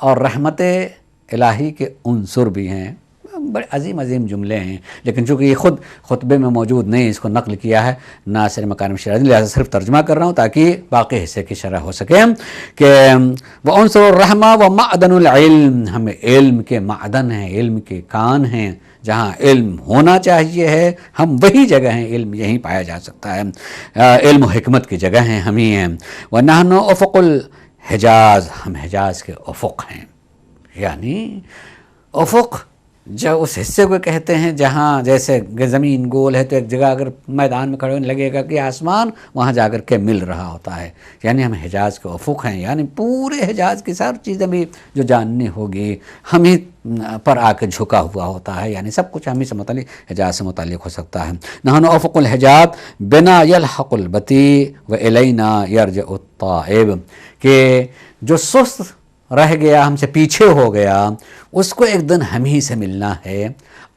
اور رحمت الہی کے عنصر بھی ہیں۔ بڑے عظیم عظیم جملے ہیں، لیکن چونکہ یہ خود خطبے میں موجود نہیں، اس کو نقل کیا ہے ناصر مکارم شرح، لہٰذا صرف ترجمہ کر رہا ہوں تاکہ باقی حصے کی شرح ہو سکے کہ وعنصر الرحمہ ومعدن العلم، ہمیں علم کے معدن ہیں، علم کے کان ہیں، جہاں علم ہونا چاہیے ہے ہم وہی جگہ ہیں، علم یہیں پایا جا سکتا ہے، علم و حکمت کی جگہ ہیں ہم ہی ہیں۔ وَنَحْنُ أُفُقُ الحجاز، ہم حجاز کے افق ہیں، یعنی افق جو اس حصے کو کہتے ہیں جہاں جیسے زمین گول ہے تو ایک جگہ اگر میدان میں کھڑے ہونے لگے گا کہ آسمان وہاں جا کر کے مل رہا ہوتا ہے، یعنی ہم حجاز کے افق ہیں، یعنی پورے حجاز کی ساری چیزیں بھی جو جاننی ہوگی ہم ہی پر آ کے جھکا ہوا ہوتا ہے، یعنی سب کچھ ہم ہی سے متعلق، حجاز سے متعلق ہو سکتا ہے۔ نحن افق الحجاز بنا یلحق البطیء والینا یرجع الطائب، کہ جو سست رہ گیا، ہم سے پیچھے ہو گیا، اس کو ایک دن ہم ہی سے ملنا ہے،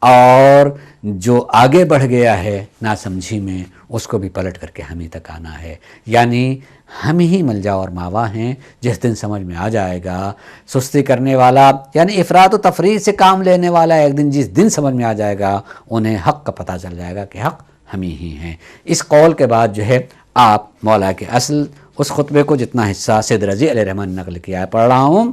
اور جو آگے بڑھ گیا ہے ناسمجھی میں اس کو بھی پلٹ کر کے ہم ہی تک آنا ہے، یعنی ہم ہی ملجا اور ماوا ہیں۔ جس دن سمجھ میں آ جائے گا، سستی کرنے والا یعنی افراط و تفریط سے کام لینے والا ایک دن جس دن سمجھ میں آ جائے گا، انہیں حق کا پتہ چل جائے گا کہ حق ہم ہی ہیں۔ اس قول کے بعد جو ہے آپ مولا کے اصل اس خطبے کو جتنا حصہ سید رضی علیہ الرحمٰن نے نقل کیا ہے پڑھ رہا ہوں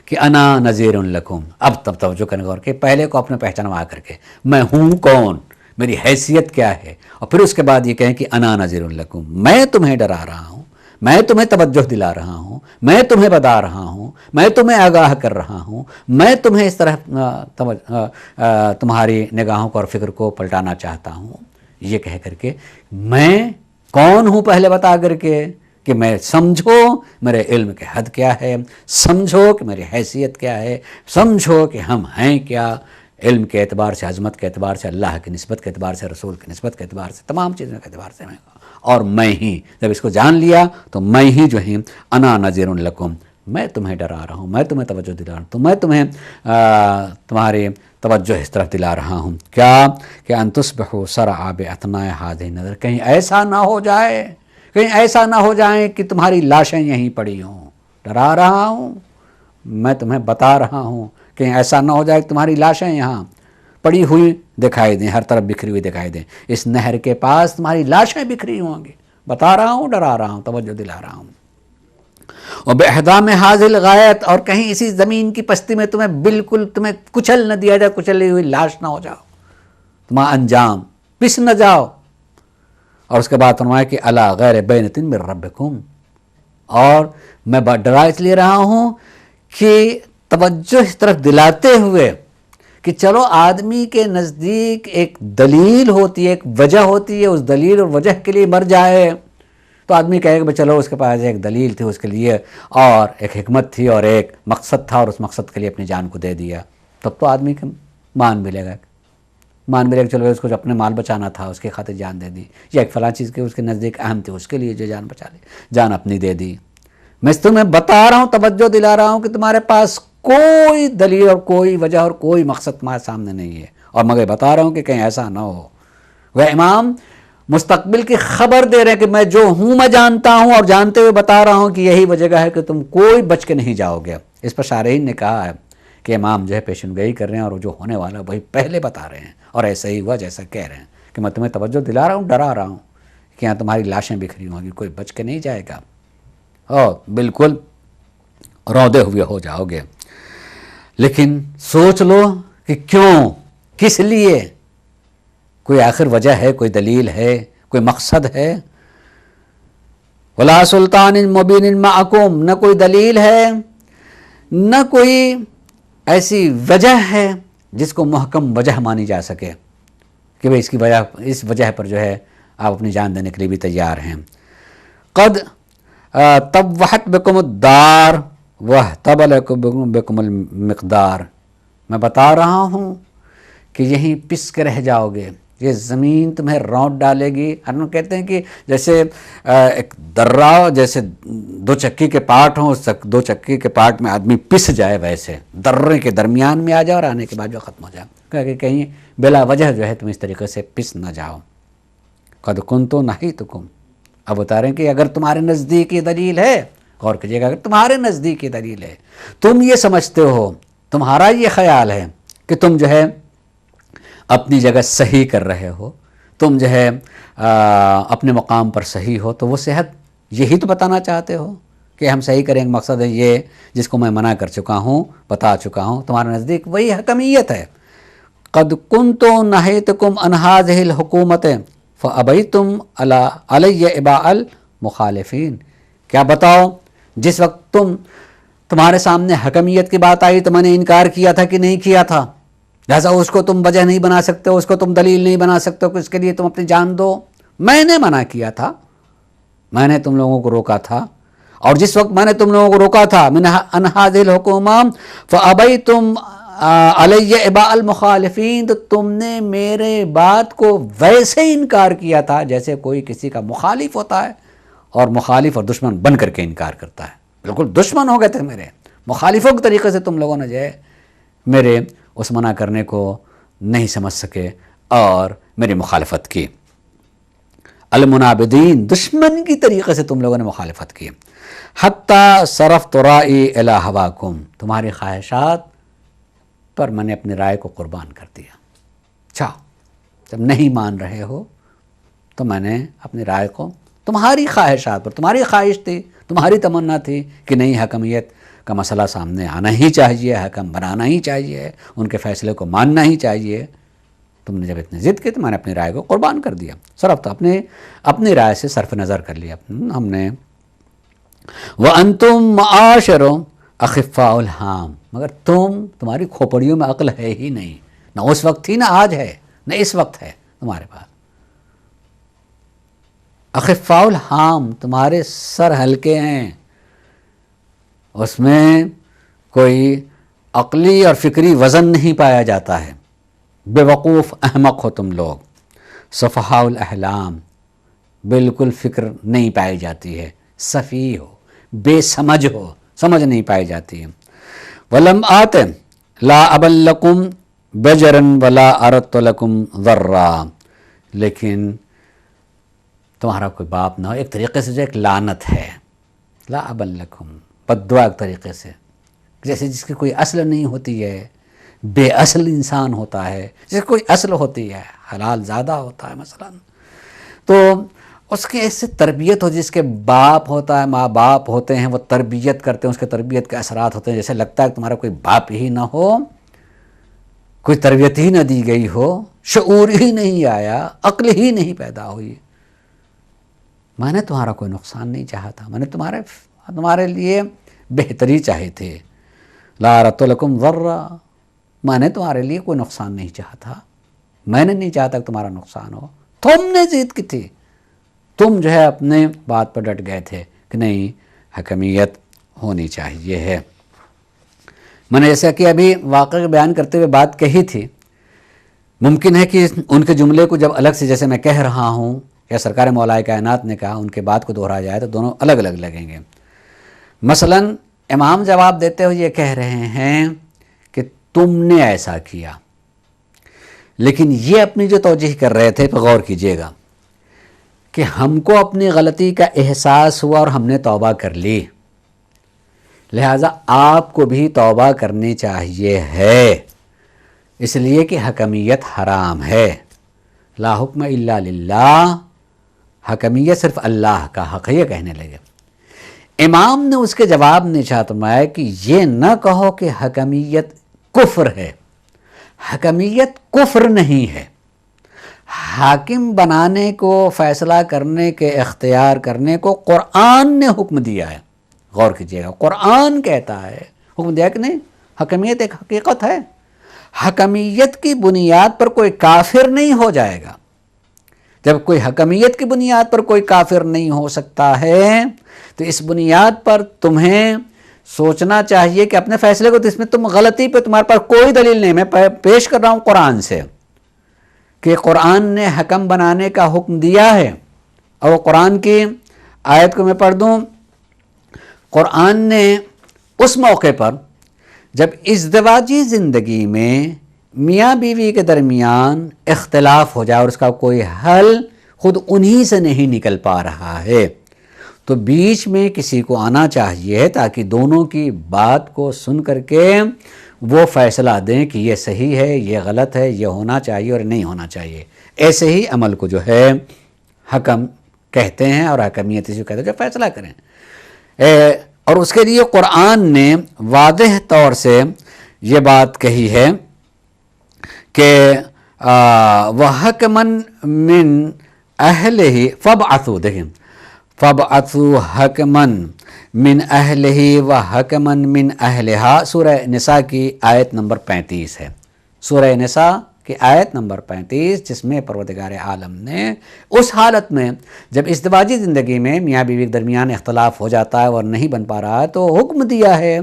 کہ انا نذیر لکم۔ اب تب توجہ کرنے اور کہ پہلے کو اپنے پہچانوا کر کے میں ہوں کون، میری حیثیت کیا ہے، اور پھر اس کے بعد یہ کہیں کہ انا نذیر لکم، میں تمہیں ڈرا رہا ہوں، میں تمہیں توجہ دلا رہا ہوں، میں تمہیں بتا رہا ہوں، میں تمہیں آگاہ کر رہا ہوں، میں تمہیں اس طرح تمہاری نگاہوں کو اور فکر کو پلٹانا چاہتا ہوں، یہ کہہ کر کے میں کون ہوں پہلے بتا کر کے کہ میں سمجھو میرے علم کے حد کیا ہے، سمجھو کہ میری حیثیت کیا ہے، سمجھو کہ ہم ہیں کیا، علم کے اعتبار سے، عظمت کے اعتبار سے، اللہ کی نسبت کے اعتبار سے، رسول کی نسبت کے اعتبار سے، تمام چیزوں کے اعتبار سے میں، اور میں ہی جب اس کو جان لیا تو میں ہی جو ہوں انا نذیر لکم، میں تمہیں ڈرا رہا ہوں، میں تمہیں توجہ دلا رہا ہوں، تو میں تمہیں تمہاری توجہ اس طرف دلا رہا ہوں کیا کہ ان تصبحوا سرعا باثناء هذه النظر، کہیں ایسا نہ ہو جائے، کہیں ایسا نہ ہو جائیں کہ تمہاری لاشیں یہیں پڑی ہوں، ڈرا رہا ہوں، میں تمہیں بتا رہا ہوں، کہیں ایسا نہ ہو جائے کہ تمہاری لاشیں یہاں پڑی ہوئی دکھائی دیں، ہر طرف بکھری ہوئی دکھائی دیں، اس نہر کے پاس تمہاری لاشیں بکھری ہوں گی، بتا رہا ہوں، ڈرا رہا ہوں، توجہ دلا رہا ہوں۔ وباحدام هذه الغایت، اور کہیں اسی زمین کی پستی میں تمہیں بالکل تمہیں کچل نہ دیا جائے، کچلی ہوئی لاش نہ ہو جاؤ، تمہارا انجام پس نہ جاؤ۔ اور اس کے بعد فرمایا کہ الا غیر بینۃ من ربکم، اور میں ڈرا اس لیے رہا ہوں کہ توجہ اس طرف دلاتے ہوئے کہ چلو آدمی کے نزدیک ایک دلیل ہوتی ہے، ایک وجہ ہوتی ہے، اس دلیل اور وجہ کے لیے مر جائے تو آدمی کہے کہ چلو اس کے پاس ایک دلیل تھی اس کے لیے اور ایک حکمت تھی اور ایک مقصد تھا اور اس مقصد کے لیے اپنی جان کو دے دیا، تب تو آدمی کے مان ملے گا کہ چلو اس کو جو اپنے مال بچانا تھا اس کی خاطر جان دے دی، یا ایک فلاں چیز کے اس کے نزدیک اہم تھی اس کے لیے جو جان بچا لی، جان اپنی دے دی۔ میں تمہیں بتا رہا ہوں، توجہ دلا رہا ہوں کہ تمہارے پاس کوئی دلیل اور کوئی وجہ اور کوئی مقصد تمہارے سامنے نہیں ہے، اور مگر بتا رہا ہوں کہ کہیں ایسا نہ ہو۔ وہ امام مستقبل کی خبر دے رہے ہیں کہ میں جو ہوں میں جانتا ہوں، اور جانتے ہوئے بتا رہا ہوں کہ یہی وہ جگہ ہے کہ تم کوئی بچ کے نہیں جاؤ گے۔ اس پر شارحین نے کہا ہے کہ امام جو ہے پیشن گوئی کر رہے ہیں اور جو ہونے والا وہی پہلے بتا رہے ہیں، اور ایسا ہی ہوا جیسا کہہ رہے ہیں کہ میں تمہیں توجہ دلا رہا ہوں، ڈرا رہا ہوں کہ یہاں تمہاری لاشیں بکھری ہوں گی، کوئی بچ کے نہیں جائے گا، اور بالکل رودے ہوئے ہو جاؤ گے۔ لیکن سوچ لو کہ کیوں، کس لیے، کوئی آخر وجہ ہے، کوئی دلیل ہے، کوئی مقصد ہے۔ ولا سلطان مبین معکم، نہ کوئی دلیل ہے، نہ کوئی ایسی وجہ ہے جس کو محکم وجہ مانی جا سکے کہ بھئی اس وجہ پر جو ہے آپ اپنی جان دینے کے لیے بھی تیار ہیں۔ قد طوحت بکم الدار واحتبل بکم المقدار، میں بتا رہا ہوں کہ یہیں پس کے رہ جاؤ گے، یہ زمین تمہیں رونٹ ڈالے گی۔ ہم کہتے ہیں کہ جیسے ایک درہ، جیسے دو چکی کے پارٹ ہوں، اس دو چکی کے پارٹ میں آدمی پس جائے، ویسے درے کے درمیان میں آ جائے اور آنے کے بعد جو ختم ہو جائے، کہ کہیں بلا وجہ جو ہے تم اس طریقے سے پس نہ جاؤ۔ قد کنتم نہیتکم، اب بتا رہے ہیں کہ اگر تمہارے نزدیک یہ دلیل ہے غور کیجیے گا، اگر تمہارے نزدیک یہ دلیل ہے، تم یہ سمجھتے ہو، تمہارا یہ خیال ہے کہ تم جو ہے اپنی جگہ صحیح کر رہے ہو، تم جو ہے اپنے مقام پر صحیح ہو، تو وہ صحت یہی تو بتانا چاہتے ہو کہ ہم صحیح کریں گے، مقصد ہے یہ جس کو میں منع کر چکا ہوں، بتا چکا ہوں، تمہارے نزدیک وہی حکمیت ہے۔ قد کنتم نہیتکم عن ہذہ الحکومت فابیتم علی اباء المخالفین، کیا بتاؤ جس وقت تمہارے سامنے حکمیت کی بات آئی تو میں نے انکار کیا تھا کہ نہیں کیا تھا، لہٰذا اس کو تم وجہ نہیں بنا سکتے، اس کو تم دلیل نہیں بنا سکتے کہ اس کے لیے تم اپنی جان دو۔ میں نے منع کیا تھا، میں نے تم لوگوں کو روکا تھا، اور جس وقت میں نے تم لوگوں کو روکا تھا من عن ہذہ الحکومہ فابیتم علی اباء المخالفین، تو تم نے میرے بات کو ویسے انکار کیا تھا جیسے کوئی کسی کا مخالف ہوتا ہے اور مخالف اور دشمن بن کر کے انکار کرتا ہے۔ بالکل دشمن ہو گئے تھے میرے، مخالفوں کے طریقے سے تم لوگوں نے جو ہے میرے اس منع کرنے کو نہیں سمجھ سکے اور میری مخالفت کی۔ المنابدین، دشمن کی طریقے سے تم لوگوں نے مخالفت کی۔ حتی صرفت رائی الی ہواکم، تمہاری خواہشات پر میں نے اپنی رائے کو قربان کر دیا۔ اچھا، جب نہیں مان رہے ہو تو میں نے اپنی رائے کو تمہاری خواہشات پر، تمہاری خواہش تھی، تمہاری تمنا تھی کہ نہیں حکمیت کا مسئلہ سامنے آنا ہی چاہیے، حکم بنانا ہی چاہیے، ان کے فیصلے کو ماننا ہی چاہیے، تم نے جب اتنی ضد کی تو میں نے اپنی رائے کو قربان کر دیا، صرف تو اپنی رائے سے صرف نظر کر لیا ہم نے۔ وَأَنْتُمْ مَعَاشِرُ أَخِفَّاءُ الْحَامِ، مگر تمہاری کھوپڑیوں میں عقل ہے ہی نہیں، نہ اس وقت تھی، نہ آج ہے، نہ اس وقت ہے تمہارے پاس۔ اخفاء الحام، تمہارے سر ہلکے ہیں، اس میں کوئی عقلی اور فکری وزن نہیں پایا جاتا ہے، بے وقوف احمق ہو تم لوگ۔ سفہاء الاحلام، بالکل فکر نہیں پائی جاتی ہے، سفیہ ہو، بے سمجھ ہو، سمجھ نہیں پائی جاتی ہے۔ ولم آت لا ابن لکم بجرن ولا اردت لکم ضرا، لیکن تمہارا کوئی باپ نہ ہو، ایک طریقے سے جو ایک لعنت ہے، لا ابن لکم، بد دعا ایک طریقے سے، جیسے جس کی کوئی اصل نہیں ہوتی ہے، بے اصل انسان ہوتا ہے، جس کی کوئی اصل ہوتی ہے، حلال زادہ ہوتا ہے مثلا، تو اس کی ایسے تربیت ہو، جس کے باپ ہوتا ہے، ماں باپ ہوتے ہیں، وہ تربیت کرتے ہیں، اس کے تربیت کے اثرات ہوتے ہیں، جیسے لگتا ہے کہ تمہارا کوئی باپ ہی نہ ہو، کوئی تربیت ہی نہ دی گئی ہو، شعور ہی نہیں آیا، عقل ہی نہیں پیدا ہوئی۔ میں نے تمہارا کوئی نقصان نہیں چاہا تھا، میں نے تمہارے لیے بہتری چاہے تھے۔ لا اردت لکم ضرا، میں نے تمہارے لیے کوئی نقصان نہیں چاہا تھا، میں نے نہیں چاہتا کہ تمہارا نقصان ہو، تم نے ضد کی تھی، تم جو ہے اپنے بات پر ڈٹ گئے تھے کہ نہیں حکمیت ہونی چاہیے ہے۔ میں نے جیسا کہ ابھی واقعہ بیان کرتے ہوئے بات کہی تھی، ممکن ہے کہ ان کے جملے کو جب الگ سے جیسے میں کہہ رہا ہوں یا سرکار مولا کائنات نے کہا، ان کے بات کو دہرایا جائے تو دونوں الگ الگ لگیں گے۔ مثلا امام جواب دیتے ہوئے یہ کہہ رہے ہیں کہ تم نے ایسا کیا، لیکن یہ اپنی جو توجیہ کر رہے تھے پہ غور کیجئے گا کہ ہم کو اپنی غلطی کا احساس ہوا اور ہم نے توبہ کر لی، لہٰذا آپ کو بھی توبہ کرنی چاہیے ہے، اس لیے کہ حکمیت حرام ہے، لا حکم الا للہ، حکمیت صرف اللہ کا حق ہے، یہ کہنے لگے۔ امام نے اس کے جواب میں فرمایا کہ یہ نہ کہو کہ حکمیت کفر ہے، حکمیت کفر نہیں ہے، حاکم بنانے کو، فیصلہ کرنے کے اختیار کرنے کو قرآن نے حکم دیا ہے، غور کیجئے گا، قرآن کہتا ہے، حکم دیا کہ نہیں، حکمیت ایک حقیقت ہے، حکمیت کی بنیاد پر کوئی کافر نہیں ہو جائے گا۔ جب کوئی حکمیت کی بنیاد پر کوئی کافر نہیں ہو سکتا ہے تو اس بنیاد پر تمہیں سوچنا چاہیے کہ اپنے فیصلے کو، اس میں تم غلطی پہ تمہارے پاس کوئی دلیل نہیں، میں پیش کر رہا ہوں قرآن سے کہ قرآن نے حکم بنانے کا حکم دیا ہے، اور وہ قرآن کی آیت کو میں پڑھ دوں۔ قرآن نے اس موقع پر جب ازدواجی زندگی میں میاں بیوی کے درمیان اختلاف ہو جائے اور اس کا کوئی حل خود انہی سے نہیں نکل پا رہا ہے، تو بیچ میں کسی کو آنا چاہیے تاکہ دونوں کی بات کو سن کر کے وہ فیصلہ دیں کہ یہ صحیح ہے، یہ غلط ہے، یہ ہونا چاہیے اور نہیں ہونا چاہیے۔ ایسے ہی عمل کو جو ہے حکم کہتے ہیں، اور حکمیت اسی کو کہتے ہیں جو فیصلہ کریں۔ اور اس کے لیے قرآن نے واضح طور سے یہ بات کہی ہے کہ وَحَكْمًا مِّنْ أَهْلِهِ فَابْعَثُوا، دیکھیں فَابْعَثُوا حَكْمًا مِّنْ أَهْلِهِ وَحَكْمًا مِّنْ أَهْلِهَا، سورہ نساء کی آیت نمبر 35 ہے، سورہ نساء کی آیت نمبر 35، جس میں پروردگار عالم نے اس حالت میں جب ازدواجی زندگی میں میاں بیوی کے درمیان اختلاف ہو جاتا ہے اور نہیں بن پا رہا ہے، تو حکم دیا ہے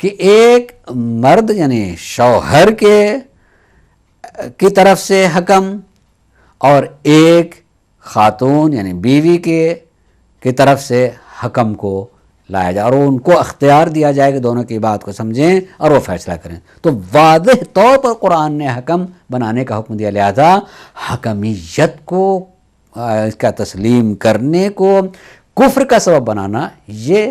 کہ ایک مرد یعنی شوہر کی طرف سے حکم اور ایک خاتون یعنی بیوی کی طرف سے حکم کو لایا جائے، اور ان کو اختیار دیا جائے کہ دونوں کی بات کو سمجھیں اور وہ فیصلہ کریں۔ تو واضح طور پر قرآن نے حکم بنانے کا حکم دیا، لہذا حکمیت کو اس کا تسلیم کرنے کو کفر کا سبب بنانا، یہ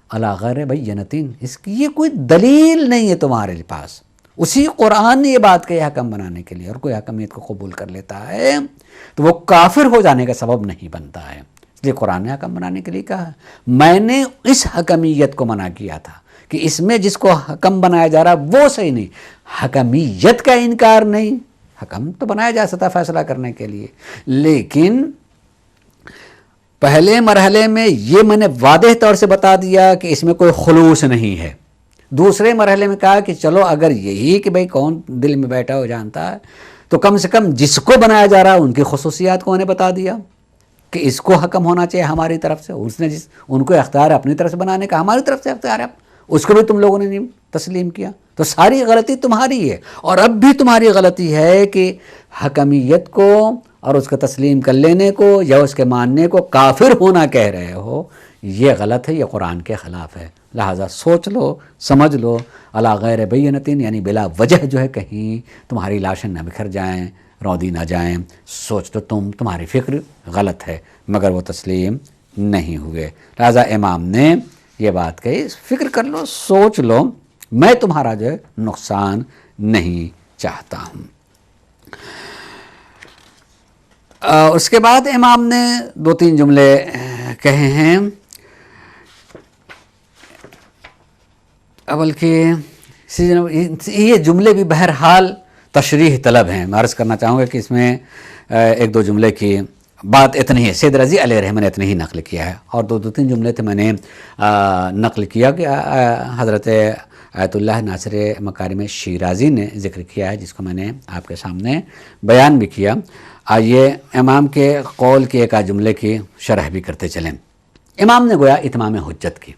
علی غیر بینۃ، اس کی یہ کوئی دلیل نہیں ہے تمہارے پاس۔ اسی قرآن نے یہ بات کہی حکم بنانے کے لیے، اور کوئی حکمیت کو قبول کر لیتا ہے تو وہ کافر ہو جانے کا سبب نہیں بنتا ہے، اس لیے قرآن نے حکم بنانے کے لیے کہا۔ میں نے اس حکمیت کو منع کیا تھا کہ اس میں جس کو حکم بنایا جا رہا وہ صحیح نہیں، حکمیت کا انکار نہیں، حکم تو بنایا جا سکتا فیصلہ کرنے کے لیے، لیکن پہلے مرحلے میں یہ میں نے واضح طور سے بتا دیا کہ اس میں کوئی خلوص نہیں ہے۔ دوسرے مرحلے میں کہا کہ چلو اگر یہی کہ بھئی کون دل میں بیٹھا ہو جانتا ہے، تو کم سے کم جس کو بنایا جا رہا ہے ان کی خصوصیات کو انہیں بتا دیا کہ اس کو حکم ہونا چاہیے ہماری طرف سے، اس نے ان کو اختیار ہے اپنی طرف سے بنانے کا، ہماری طرف سے اختیار ہے، اس کو بھی تم لوگوں نے نہیں تسلیم کیا، تو ساری غلطی تمہاری ہے، اور اب بھی تمہاری غلطی ہے کہ حکمیت کو اور اس کا تسلیم کر لینے کو یا اس کے ماننے کو کافر ہونا کہہ رہے ہو، یہ غلط ہے، یہ قرآن کے خلاف ہے، لہٰذا سوچ لو، سمجھ لو، علی غیر بینۃ، یعنی بلا وجہ جو ہے کہیں تمہاری لاشیں نہ بکھر جائیں، رودی نہ جائیں، سوچ تو تمہاری فکر غلط ہے، مگر وہ تسلیم نہیں ہوئے، لہٰذا امام نے یہ بات کہی، فکر کر لو، سوچ لو، میں تمہارا جو ہے نقصان نہیں چاہتا ہوں۔ اس کے بعد امام نے 2-3 جملے کہے ہیں، بلکہ یہ جملے بھی بہرحال تشریح طلب ہیں، میں عرض کرنا چاہوں گا کہ اس میں 1-2 جملے کی بات اتنی ہے، سید رضی علیہ رحمہ نے اتنی ہی نقل کیا ہے، اور 2-3 جملے تھے میں نے نقل کیا کہ حضرت آیت اللہ ناصر مکارم شیرازی نے ذکر کیا ہے، جس کو میں نے آپ کے سامنے بیان بھی کیا۔ آئیے امام کے قول کے ایک جملے کی شرح بھی کرتے چلیں۔ امام نے گویا اتمام حجت کی،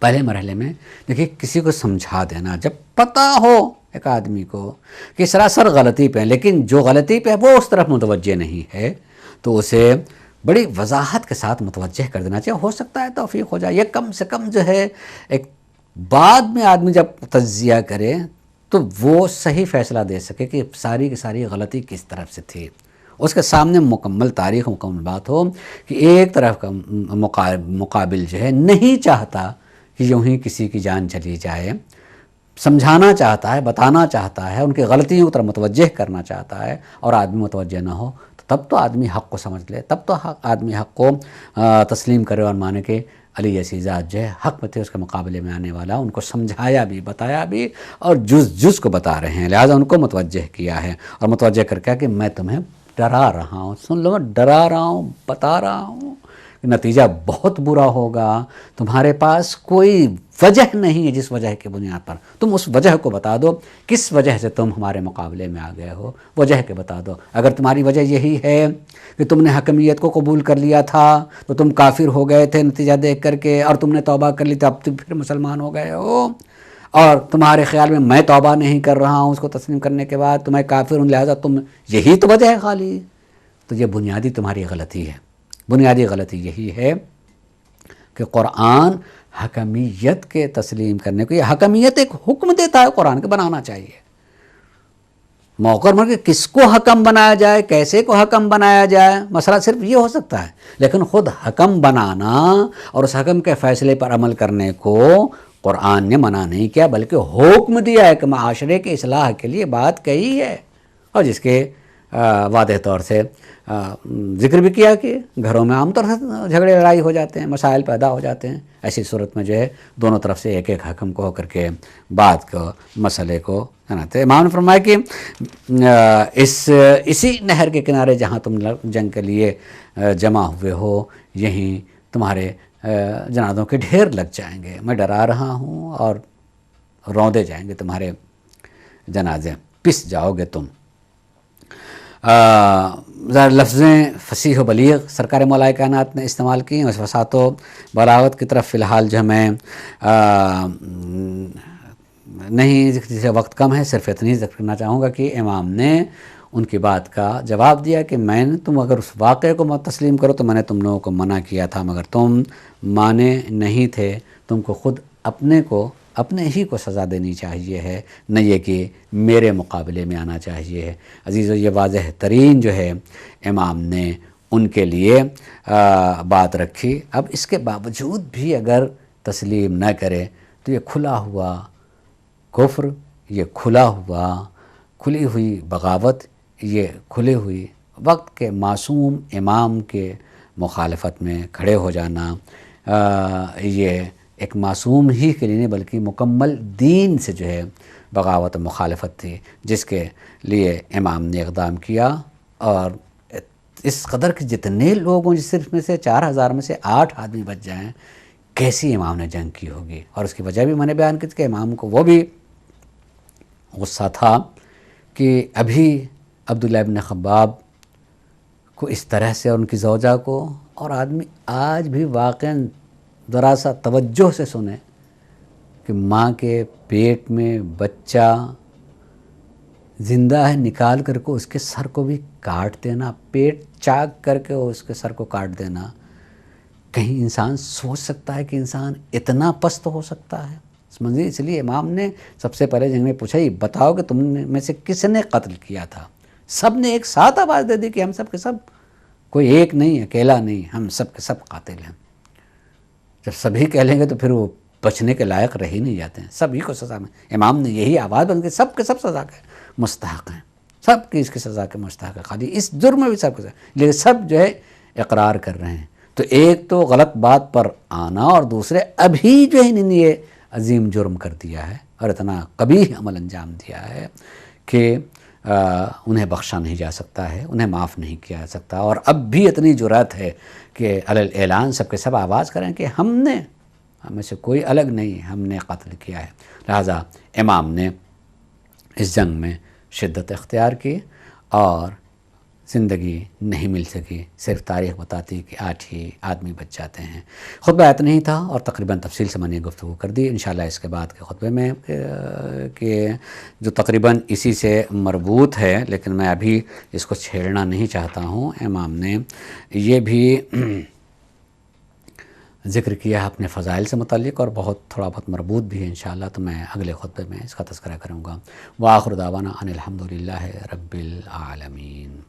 پہلے مرحلے میں دیکھیے کسی کو سمجھا دینا، جب پتہ ہو ایک آدمی کو کہ سراسر غلطی پہ ہے، لیکن جو غلطی پہ ہے وہ اس طرف متوجہ نہیں ہے، تو اسے بڑی وضاحت کے ساتھ متوجہ کر دینا چاہیے، ہو سکتا ہے توفیق ہو جائے، یہ کم سے کم جو ہے ایک بعد میں آدمی جب تجزیہ کرے تو وہ صحیح فیصلہ دے سکے کہ ساری کی ساری غلطی کس طرف سے تھی، اس کے سامنے مکمل تاریخ، مکمل بات ہو کہ ایک طرف کا مقابل جو ہے نہیں چاہتا کہ یوں ہی کسی کی جان چلی جائے، سمجھانا چاہتا ہے، بتانا چاہتا ہے، ان کی غلطیوں کی طرف متوجہ کرنا چاہتا ہے، اور آدمی متوجہ نہ ہو تو تب تو آدمی حق کو سمجھ لے، تب تو آدمی حق کو تسلیم کرے اور مانے کہ علی جیسی ذات جو ہے حق میں تھے، اس کے مقابلے میں آنے والا، ان کو سمجھایا بھی، بتایا بھی، اور جز کو بتا رہے ہیں، لہٰذا ان کو متوجہ کیا ہے، اور متوجہ کر کے کہ میں تمہیں ڈرا رہا ہوں، سن لو، میں ڈرا رہا ہوں، بتا رہا ہوں، نتیجہ بہت برا ہوگا، تمہارے پاس کوئی وجہ نہیں ہے جس وجہ کی بنیاد پر تم اس وجہ کو بتا دو، کس وجہ سے تم ہمارے مقابلے میں آ گئے ہو، وجہ کے بتا دو، اگر تمہاری وجہ یہی ہے کہ تم نے حکمیت کو قبول کر لیا تھا تو تم کافر ہو گئے تھے نتیجہ دیکھ کر کے، اور تم نے توبہ کر لی تو اب تم پھر مسلمان ہو گئے ہو، اور تمہارے خیال میں توبہ نہیں کر رہا ہوں اس کو تسلیم کرنے کے بعد، تو میں کافر ہوں، لہٰذا تم یہی تو وجہ ہے خالی، تو یہ بنیادی تمہاری غلطی ہے، بنیادی غلطی یہی ہے کہ قرآن حکمیت کے تسلیم کرنے کو، یہ حکمیت ایک حکم دیتا ہے قرآن کے بنانا چاہیے، موقع مر کے کس کو حکم بنایا جائے، کیسے کو حکم بنایا جائے، مسئلہ صرف یہ ہو سکتا ہے، لیکن خود حکم بنانا اور اس حکم کے فیصلے پر عمل کرنے کو قرآن نے منع نہیں کیا، بلکہ حکم دیا ہے کہ معاشرے کی اصلاح کے لیے بات کہی ہے، اور جس کے واضح طور سے ذکر بھی کیا کہ گھروں میں عام طور سے جھگڑے لڑائی ہو جاتے ہیں، مسائل پیدا ہو جاتے ہیں، ایسی صورت میں جو ہے دونوں طرف سے ایک ایک حکم کو ہو کر کے بات کو، مسئلے کو تو امام نے فرمایا کہ اسی نہر کے کنارے جہاں تم جنگ کے لیے جمع ہوئے ہو، یہیں تمہارے جنازوں کے ڈھیر لگ جائیں گے، میں ڈرا رہا ہوں، اور روندے جائیں گے تمہارے جنازے، پس جاؤ گے تم۔ لفظیں فصیح و بلیغ سرکار مولا کائنات نے استعمال کی، اس وسعت و بلاغت کی طرف فی الحال جو میں نہیں، جسے وقت کم ہے، صرف اتنی ذکر کرنا چاہوں گا کہ امام نے ان کی بات کا جواب دیا کہ میں نے، تم اگر اس واقعے کو مت تسلیم کرو تو میں نے تم لوگوں کو منع کیا تھا، مگر تم مانے نہیں تھے، تم کو خود اپنے ہی کو سزا دینی چاہیے ہے، نہ یہ کہ میرے مقابلے میں آنا چاہیے ہے۔ عزیزو، یہ واضح ترین جو ہے امام نے ان کے لیے بات رکھی۔ اب اس کے باوجود بھی اگر تسلیم نہ کرے تو یہ کھلا ہوا کفر، یہ کھلی ہوئی بغاوت، یہ کھلی ہوئی وقت کے معصوم امام کے مخالفت میں کھڑے ہو جانا، یہ ایک معصوم ہی کے لیے نہیں بلکہ مکمل دین سے جو ہے بغاوت و مخالفت تھی، جس کے لیے امام نے اقدام کیا۔ اور اس قدر کے جتنے لوگوں، صرف میں سے 4000 میں سے 8 آدمی بچ جائیں، کیسی امام نے جنگ کی ہوگی۔ اور اس کی وجہ بھی میں نے بیان کی تھی کہ امام کو وہ بھی غصہ تھا کہ ابھی عبداللہ ابن خباب کو اس طرح سے، اور ان کی زوجہ کو، اور آدمی آج بھی واقعاً ذرا سا توجہ سے سنیں کہ ماں کے پیٹ میں بچہ زندہ ہے، نکال کر کے اس کے سر کو بھی کاٹ دینا، پیٹ چاک کر کے اس کے سر کو کاٹ دینا، کہیں انسان سوچ سکتا ہے کہ انسان اتنا پست ہو سکتا ہے؟ اس لیے امام نے سب سے پہلے جنگ میں پوچھا، یہ بتاؤ کہ تم میں سے کس نے قتل کیا تھا؟ سب نے ایک ساتھ آواز دے دی کہ ہم سب کے سب، کوئی ایک نہیں، اکیلا نہیں، ہم سب کے سب قاتل ہیں۔ جب سبھی کہہ لیں گے تو پھر وہ بچنے کے لائق رہ ہی نہیں جاتے ہیں، سبھی کو سزا میں۔ امام نے یہی آواز بند کی، سب کے سب سزا کے مستحق ہیں، سب کی اس کی سزا کے مستحق ہے، خالی اس جرم میں بھی سب کے سزا، لیکن سب جو ہے اقرار کر رہے ہیں۔ تو ایک تو غلط بات پر آنا، اور دوسرے ابھی جو ہے انہوں نے یہ عظیم جرم کر دیا ہے اور اتنا قبیح عمل انجام دیا ہے کہ انہیں بخشا نہیں جا سکتا ہے، انہیں معاف نہیں کیا جا سکتا۔ اور اب بھی اتنی جرأت ہے کہ علی الاعلان سب کے سب آواز کریں کہ ہم میں سے کوئی الگ نہیں، ہم نے قتل کیا ہے۔ لہٰذا امام نے اس جنگ میں شدت اختیار کی، اور زندگی نہیں مل سکی، صرف تاریخ بتاتی کہ 8 ہی آدمی بچ جاتے ہیں۔ خطبہ اتنا ہی تھا، اور تقریباً تفصیل سے میں نے گفتگو کر دی۔ انشاءاللہ اس کے بعد کے خطبے میں کہ جو تقریباً اسی سے مربوط ہے، لیکن میں ابھی اس کو چھیڑنا نہیں چاہتا ہوں، امام نے یہ بھی ذکر کیا اپنے فضائل سے متعلق، اور تھوڑا بہت مربوط بھی ہے انشاءاللہ، تو میں اگلے خطبے میں اس کا تذکرہ کروں گا۔ وآخر دعوانا ان الحمدللہ رب العالمین۔